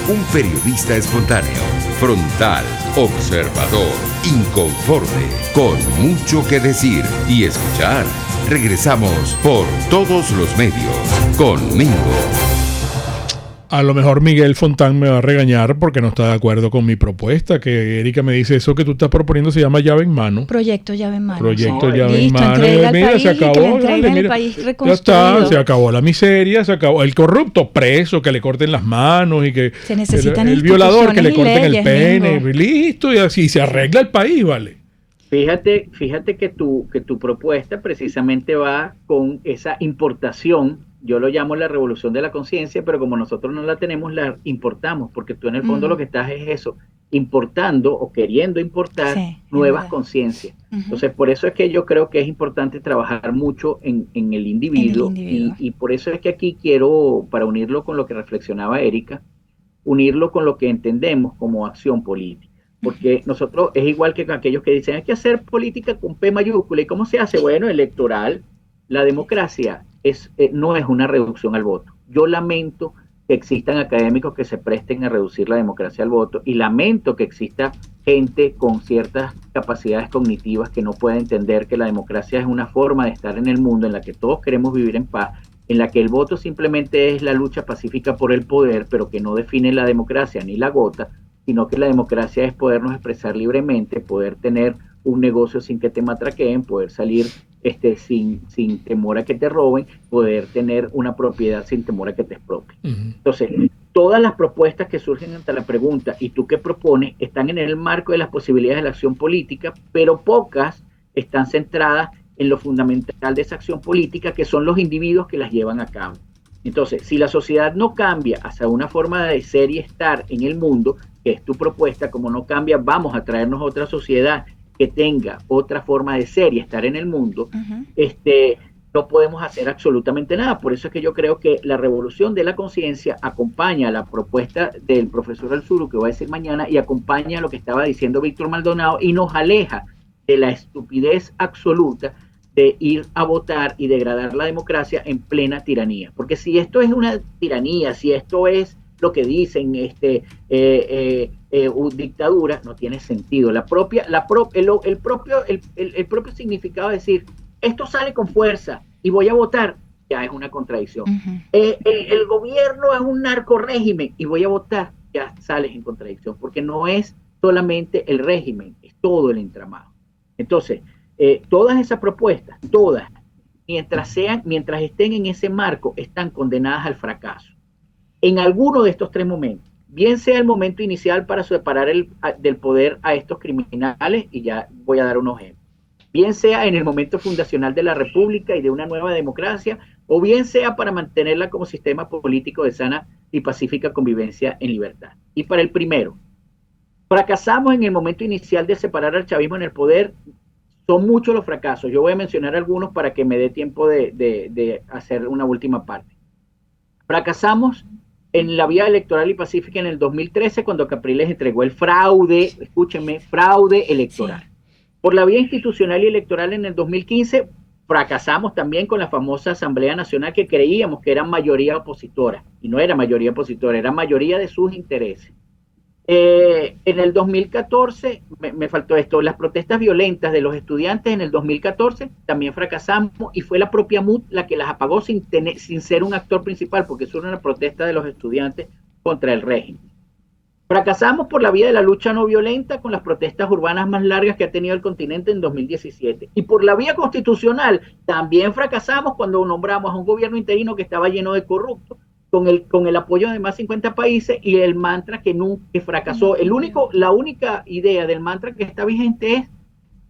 Un periodista espontáneo, frontal, observador, inconforme, con mucho que decir y escuchar. Regresamos por todos los medios con Mingo. A lo mejor Miguel Fontán me va a regañar porque no está de acuerdo con mi propuesta, que Erika me dice, eso que tú estás proponiendo se llama llave en mano. Proyecto llave en mano. Proyecto llave en mano. Mira, se acabó. Dale, mira, ya está, se acabó la miseria, se acabó el corrupto preso, que le corten las manos y que se necesitan el violador que le corten leyes, el pene, Mingo. Listo, y así se arregla el país, ¿vale? Fíjate que tu propuesta precisamente va con esa importación. Yo lo llamo la revolución de la conciencia, pero como nosotros no la tenemos, la importamos, porque tú en el fondo lo que estás es eso, importando o queriendo importar nuevas conciencias. Entonces, por eso es que yo creo que es importante trabajar mucho en el individuo, y por eso es que aquí quiero, para unirlo con lo que reflexionaba Erika, unirlo con lo que entendemos como acción política. Porque nosotros es igual que aquellos que dicen hay que hacer política con P mayúscula. ¿Y cómo se hace? Bueno, electoral. La democracia no es una reducción al voto. Yo lamento que existan académicos que se presten a reducir la democracia al voto, y lamento que exista gente con ciertas capacidades cognitivas que no pueda entender que la democracia es una forma de estar en el mundo en la que todos queremos vivir en paz, en la que el voto simplemente es la lucha pacífica por el poder, pero que no define la democracia ni la gota, sino que la democracia es podernos expresar libremente, poder tener un negocio sin que te matraqueen, poder salir sin temor a que te roben, poder tener una propiedad sin temor a que te expropien. Entonces, todas las propuestas que surgen ante la pregunta, ¿y tú qué propones?, están en el marco de las posibilidades de la acción política, pero pocas están centradas en lo fundamental de esa acción política, que son los individuos que las llevan a cabo. Entonces, si la sociedad no cambia hacia una forma de ser y estar en el mundo, que es tu propuesta, como no cambia, vamos a traernos otra sociedad que tenga otra forma de ser y estar en el mundo, no podemos hacer absolutamente nada. Por eso es que yo creo que la revolución de la conciencia acompaña a la propuesta del profesor Alzuru, que voy a decir mañana, y acompaña a lo que estaba diciendo Víctor Maldonado, y nos aleja de la estupidez absoluta de ir a votar y degradar la democracia en plena tiranía. Porque si esto es una tiranía, si esto es lo que dicen dictadura, no tiene sentido. El propio significado de decir, esto sale con fuerza y voy a votar, ya es una contradicción. El gobierno es un narcorrégimen y voy a votar, ya sales en contradicción, porque no es solamente el régimen, es todo el entramado. Entonces, todas esas propuestas, todas, mientras estén en ese marco, están condenadas al fracaso. En alguno de estos tres momentos, bien sea el momento inicial para separar del poder a estos criminales, y ya voy a dar unos ejemplos, bien sea en el momento fundacional de la República y de una nueva democracia, o bien sea para mantenerla como sistema político de sana y pacífica convivencia en libertad. Y para el primero, fracasamos en el momento inicial de separar al chavismo en el poder. Son muchos los fracasos. Yo voy a mencionar algunos para que me dé tiempo de hacer una última parte. Fracasamos en la vía electoral y pacífica en el 2013, cuando Capriles entregó el fraude, escúchenme, fraude electoral. Sí. Por la vía institucional y electoral en el 2015, fracasamos también con la famosa Asamblea Nacional, que creíamos que era mayoría opositora, y no era mayoría opositora, era mayoría de sus intereses. En el 2014, me faltó esto, las protestas violentas de los estudiantes en el 2014 también fracasamos, y fue la propia MUT la que las apagó sin ser un actor principal, porque eso era una protesta de los estudiantes contra el régimen. Fracasamos por la vía de la lucha no violenta con las protestas urbanas más largas que ha tenido el continente en 2017. Y por la vía constitucional también fracasamos cuando nombramos a un gobierno interino que estaba lleno de corruptos, con el apoyo de más de 50 países, y el mantra que fracasó. La única idea del mantra que está vigente es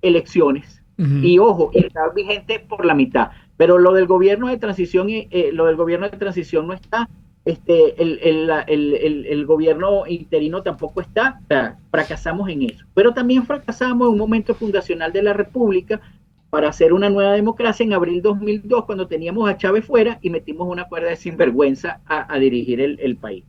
elecciones. Y ojo, está vigente por la mitad. Pero lo del gobierno de transición, no está. El gobierno interino tampoco está. O sea, fracasamos en eso. Pero también fracasamos en un momento fundacional de la República para hacer una nueva democracia en abril 2002, cuando teníamos a Chávez fuera y metimos una cuerda de sinvergüenza a dirigir el país.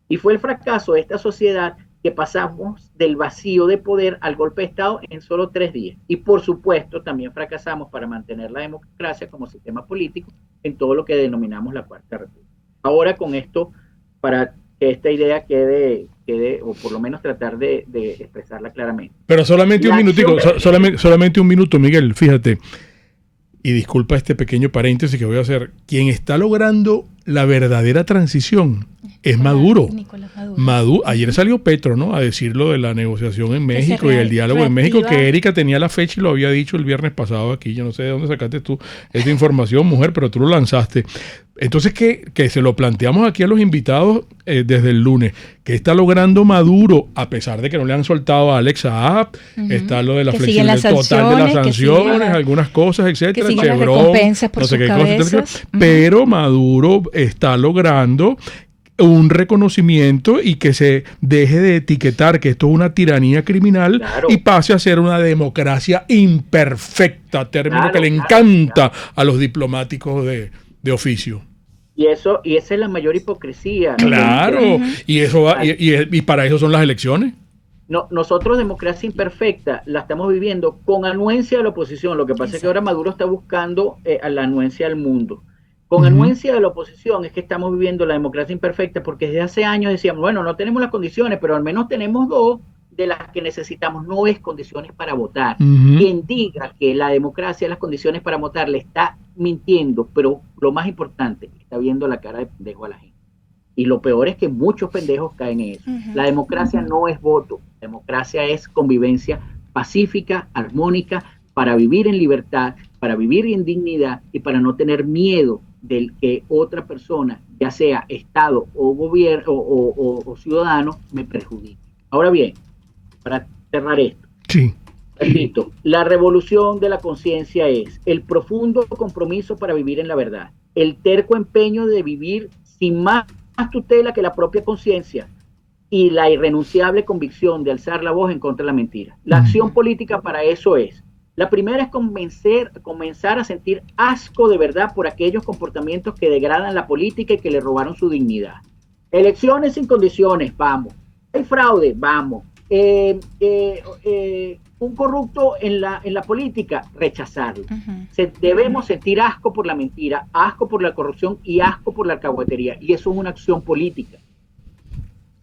Y fue el fracaso de esta sociedad que pasamos del vacío de poder al golpe de Estado en solo 3 días. Y por supuesto también fracasamos para mantener la democracia como sistema político en todo lo que denominamos la Cuarta República. Ahora, con esto, para que esta idea quede, o por lo menos tratar de expresarla claramente. Pero solamente un minutico, solamente un minuto, Miguel, fíjate. Y disculpa este pequeño paréntesis que voy a hacer. Quien está logrando la verdadera transición es Maduro. Maduro. Ayer salió Petro, ¿no?, a decir lo de la negociación en México y el diálogo en México, que Erika tenía la fecha y lo había dicho el viernes pasado aquí. Yo no sé de dónde sacaste tú esta información, mujer, pero tú lo lanzaste. Entonces, que se lo planteamos aquí a los invitados desde el lunes. ¿Qué está logrando Maduro? A pesar de que no le han soltado a Alex Saab, está lo de la flexibilidad total de las sanciones, algunas cosas, etcétera, Chevron, no sé qué cosas, pero Maduro está logrando un reconocimiento y que se deje de etiquetar que esto es una tiranía criminal, y pase a ser una democracia imperfecta, término que le encanta a los diplomáticos de oficio. Y esa es la mayor hipocresía. Claro, y eso va, y para eso son las elecciones. No, nosotros, democracia imperfecta, la estamos viviendo con anuencia de la oposición. Lo que pasa es que ahora Maduro está buscando a la anuencia del mundo. Con anuencia de la oposición es que estamos viviendo la democracia imperfecta, porque desde hace años decíamos, bueno, no tenemos las condiciones, pero al menos tenemos 2 de las que necesitamos. No es condiciones para votar. Quien diga que la democracia es las condiciones para votar le está mintiendo, pero lo más importante, está viendo la cara de pendejo a la gente. Y lo peor es que muchos pendejos caen en eso. La democracia no es voto, la democracia es convivencia pacífica, armónica, para vivir en libertad, para vivir en dignidad y para no tener miedo del que otra persona, ya sea Estado o gobierno o ciudadano, me perjudique. Ahora bien, para cerrar esto, sí. Repito, la revolución de la conciencia es el profundo compromiso para vivir en la verdad, el terco empeño de vivir sin más tutela que la propia conciencia y la irrenunciable convicción de alzar la voz en contra de la mentira. La acción política para eso es: la primera es comenzar a sentir asco de verdad por aquellos comportamientos que degradan la política y que le robaron su dignidad. Elecciones sin condiciones, vamos. Hay fraude, vamos. Un corrupto en la política, rechazarlo. Debemos sentir asco por la mentira, asco por la corrupción y asco por la alcahuetería. Y eso es una acción política.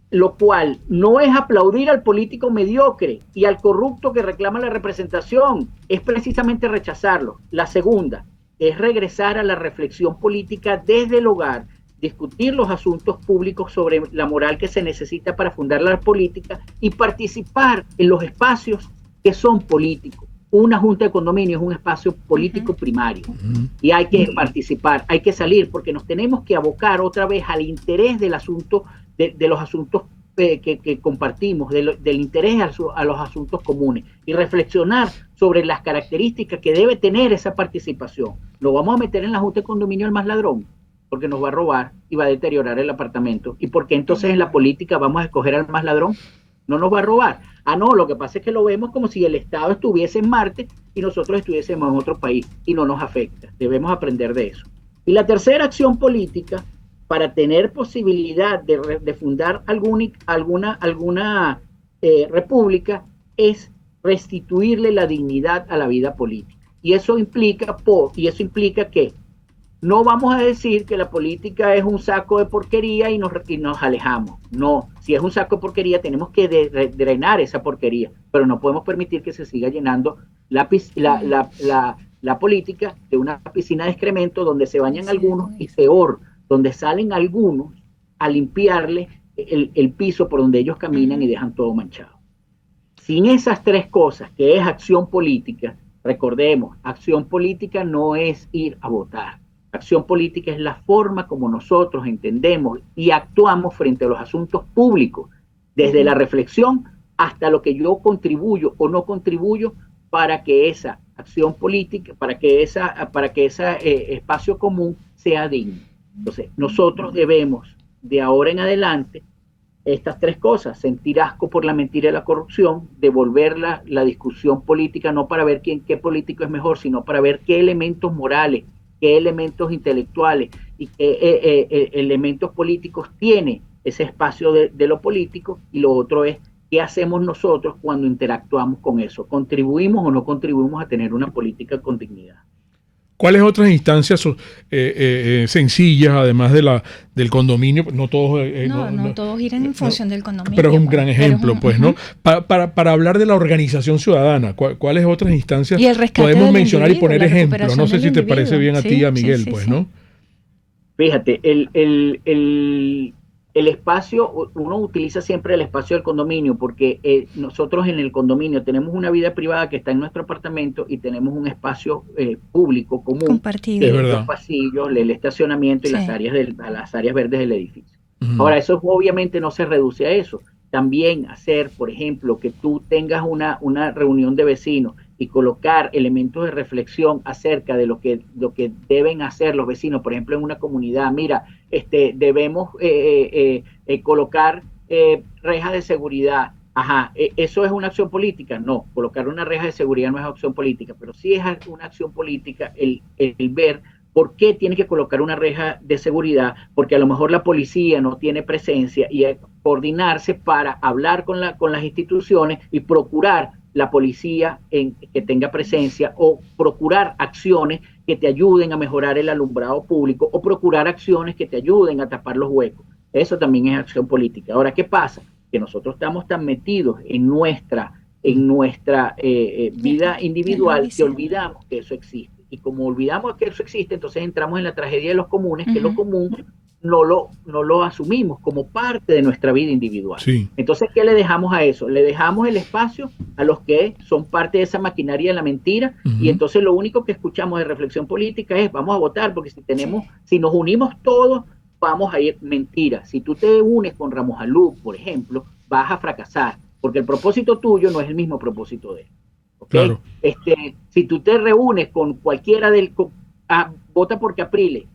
Lo cual no es aplaudir al político mediocre y al corrupto que reclama la representación, es precisamente rechazarlo. La segunda es regresar a la reflexión política desde el hogar, discutir los asuntos públicos sobre la moral que se necesita para fundar la política y participar en los espacios que son políticos. Una junta de condominio es un espacio político primario y hay que participar, hay que salir, porque nos tenemos que abocar otra vez al interés del asunto, de los asuntos que compartimos, del interés a los asuntos comunes y reflexionar sobre las características que debe tener esa participación. Lo vamos a meter en la junta de condominio al más ladrón, porque nos va a robar y va a deteriorar el apartamento. ¿Y por qué entonces en la política vamos a escoger al más ladrón? No nos va a robar. Ah, no, lo que pasa es que lo vemos como si el Estado estuviese en Marte y nosotros estuviésemos en otro país y no nos afecta. Debemos aprender de eso. Y la tercera acción política, para tener posibilidad de fundar alguna república, es restituirle la dignidad a la vida política. Y eso implica que no vamos a decir que la política es un saco de porquería y nos alejamos. No, si es un saco de porquería tenemos que drenar esa porquería, pero no podemos permitir que se siga llenando la política de una piscina de excremento donde se bañan algunos y peor, donde salen algunos a limpiarle el piso por donde ellos caminan y dejan todo manchado. Sin esas tres cosas, que es acción política, recordemos, acción política no es ir a votar. Acción política es la forma como nosotros entendemos y actuamos frente a los asuntos públicos, desde la reflexión hasta lo que yo contribuyo o no contribuyo para que esa acción política, para que ese espacio común sea digno. Entonces, nosotros debemos, de ahora en adelante, estas tres cosas: sentir asco por la mentira y la corrupción, devolver la discusión política no para ver qué político es mejor, sino para ver qué elementos morales, qué elementos intelectuales y qué elementos políticos tiene ese espacio de lo político. Y lo otro es qué hacemos nosotros cuando interactuamos con eso. ¿Contribuimos o no contribuimos a tener una política con dignidad? ¿Cuáles otras instancias sencillas, además del condominio? No todos, no todos irán en función del condominio. Pero es un gran ejemplo, pues, ¿no? Para hablar de la organización ciudadana, ¿cuáles otras instancias podemos mencionar y poner ejemplos? No sé si te parece bien a ti y a Miguel, pues, ¿no? Fíjate, el espacio, uno utiliza siempre el espacio del condominio porque nosotros en el condominio tenemos una vida privada que está en nuestro apartamento y tenemos un espacio público común, compartido, que es los pasillos, el estacionamiento y las áreas verdes del edificio. Ahora, eso obviamente no se reduce a eso. También hacer, por ejemplo, que tú tengas una reunión de vecinos y colocar elementos de reflexión acerca de lo que deben hacer los vecinos, por ejemplo, en una comunidad. Mira, debemos colocar rejas de seguridad. Ajá, ¿eso es una acción política? No, colocar una reja de seguridad no es acción política, pero sí es una acción política el ver por qué tiene que colocar una reja de seguridad, porque a lo mejor la policía no tiene presencia y coordinarse para hablar con las instituciones y procurar la policía que tenga presencia, o procurar acciones que te ayuden a mejorar el alumbrado público, o procurar acciones que te ayuden a tapar los huecos. Eso también es acción política. Ahora, ¿qué pasa? Que nosotros estamos tan metidos en nuestra vida individual que olvidamos que eso existe. Y como olvidamos que eso existe, entonces entramos en la tragedia de los comunes, que lo común no lo asumimos como parte de nuestra vida individual. Sí. Entonces, ¿qué le dejamos a eso? Le dejamos el espacio a los que son parte de esa maquinaria de la mentira, y entonces lo único que escuchamos de reflexión política es vamos a votar, porque si nos unimos todos, vamos a ir. Mentira. Si tú te unes con Ramos Alú, por ejemplo, vas a fracasar, porque el propósito tuyo no es el mismo propósito de él. ¿Okay? Claro. Si tú te reúnes con cualquiera vota por Capriles,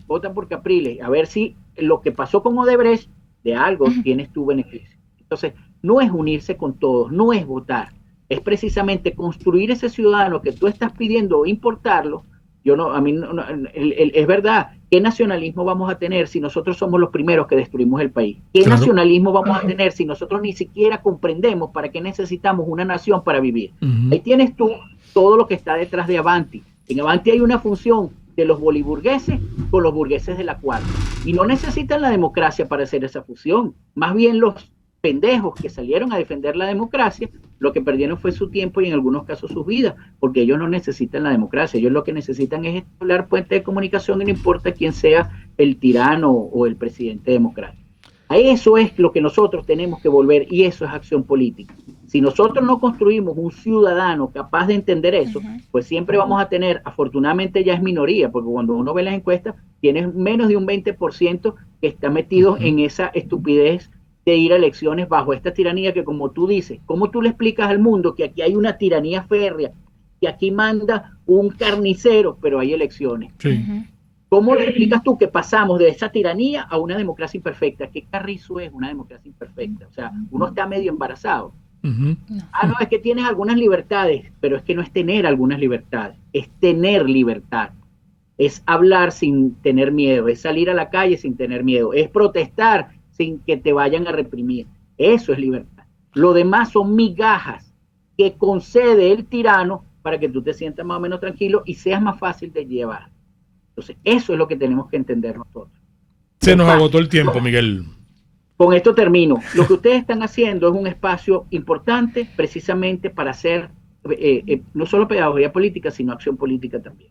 vota por Capriles, a ver si lo que pasó con Odebrecht, de algo tienes tu beneficio. Entonces, no es unirse con todos, no es votar, es precisamente construir ese ciudadano que tú estás pidiendo o importarlo. Es verdad, ¿qué nacionalismo vamos a tener si nosotros somos los primeros que destruimos el país? ¿Qué nacionalismo vamos a tener si nosotros ni siquiera comprendemos para qué necesitamos una nación para vivir? Ahí tienes tú todo lo que está detrás de Avanti. En Avanti hay una función de los boliburgueses con los burgueses de la cuarta, y no necesitan la democracia para hacer esa fusión. Más bien los pendejos que salieron a defender la democracia, lo que perdieron fue su tiempo y en algunos casos sus vidas, porque ellos no necesitan la democracia, ellos lo que necesitan es hablar puente de comunicación, y no importa quién sea el tirano o el presidente democrático. A eso es lo que nosotros tenemos que volver, y eso es acción política. Si nosotros no construimos un ciudadano capaz de entender eso, pues siempre vamos a tener, afortunadamente ya es minoría, porque cuando uno ve las encuestas, tienes menos de un 20% que está metido en esa estupidez de ir a elecciones bajo esta tiranía que, como tú dices, ¿cómo tú le explicas al mundo que aquí hay una tiranía férrea, que aquí manda un carnicero, pero hay elecciones? Sí. ¿Cómo le explicas tú que pasamos de esa tiranía a una democracia imperfecta? ¿Qué carrizo es una democracia imperfecta? O sea, uno está medio embarazado. No, es que tienes algunas libertades, pero es que no es tener algunas libertades, es tener libertad. Es hablar sin tener miedo, es salir a la calle sin tener miedo, es protestar sin que te vayan a reprimir. Eso es libertad. Lo demás son migajas que concede el tirano para que tú te sientas más o menos tranquilo y seas más fácil de llevar. Entonces, eso es lo que tenemos que entender nosotros. Se nos agotó el tiempo, Miguel. Con esto termino. Lo que ustedes están haciendo es un espacio importante precisamente para hacer no solo pedagogía política, sino acción política también.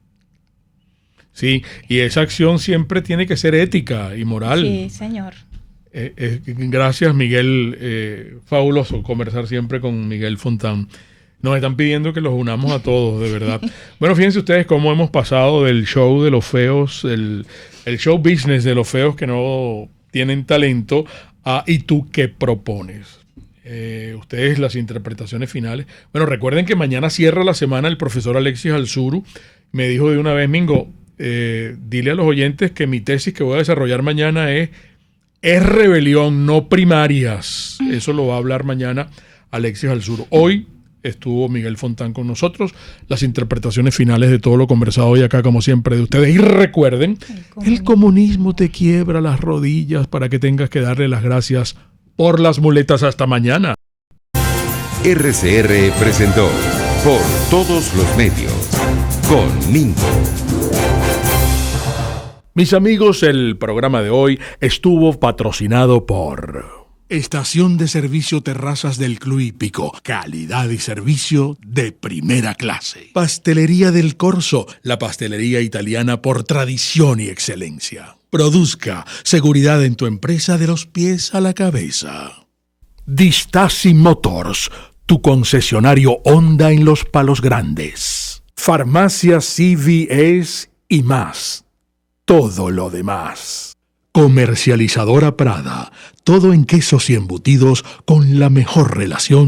Sí, y esa acción siempre tiene que ser ética y moral. Sí, señor. Gracias, Miguel. Fabuloso conversar siempre con Miguel Fontán. Nos están pidiendo que los unamos a todos, de verdad. Bueno, fíjense ustedes cómo hemos pasado del show de los feos, el show business de los feos que no tienen talento, a ¿y tú qué propones? Ustedes las interpretaciones finales. Bueno, recuerden que mañana cierra la semana el profesor Alexis Alzuru. Me dijo de una vez, Mingo, dile a los oyentes que mi tesis que voy a desarrollar mañana es rebelión, no primarias. Eso lo va a hablar mañana Alexis Alzuru. Hoy estuvo Miguel Fontán con nosotros, las interpretaciones finales de todo lo conversado hoy acá, como siempre, de ustedes. Y recuerden, el comunismo te quiebra las rodillas para que tengas que darle las gracias por las muletas. Hasta mañana. RCR presentó Por Todos los Medios con Mingo. Mis amigos, el programa de hoy estuvo patrocinado por Estación de Servicio Terrazas del Club Hípico. Calidad y servicio de primera clase. Pastelería del Corso, la pastelería italiana por tradición y excelencia. Produzca seguridad en tu empresa de los pies a la cabeza. Distasi Motors, tu concesionario Honda en Los Palos Grandes. Farmacia CVS y más. Todo lo demás. Comercializadora Prada, todo en quesos y embutidos con la mejor relación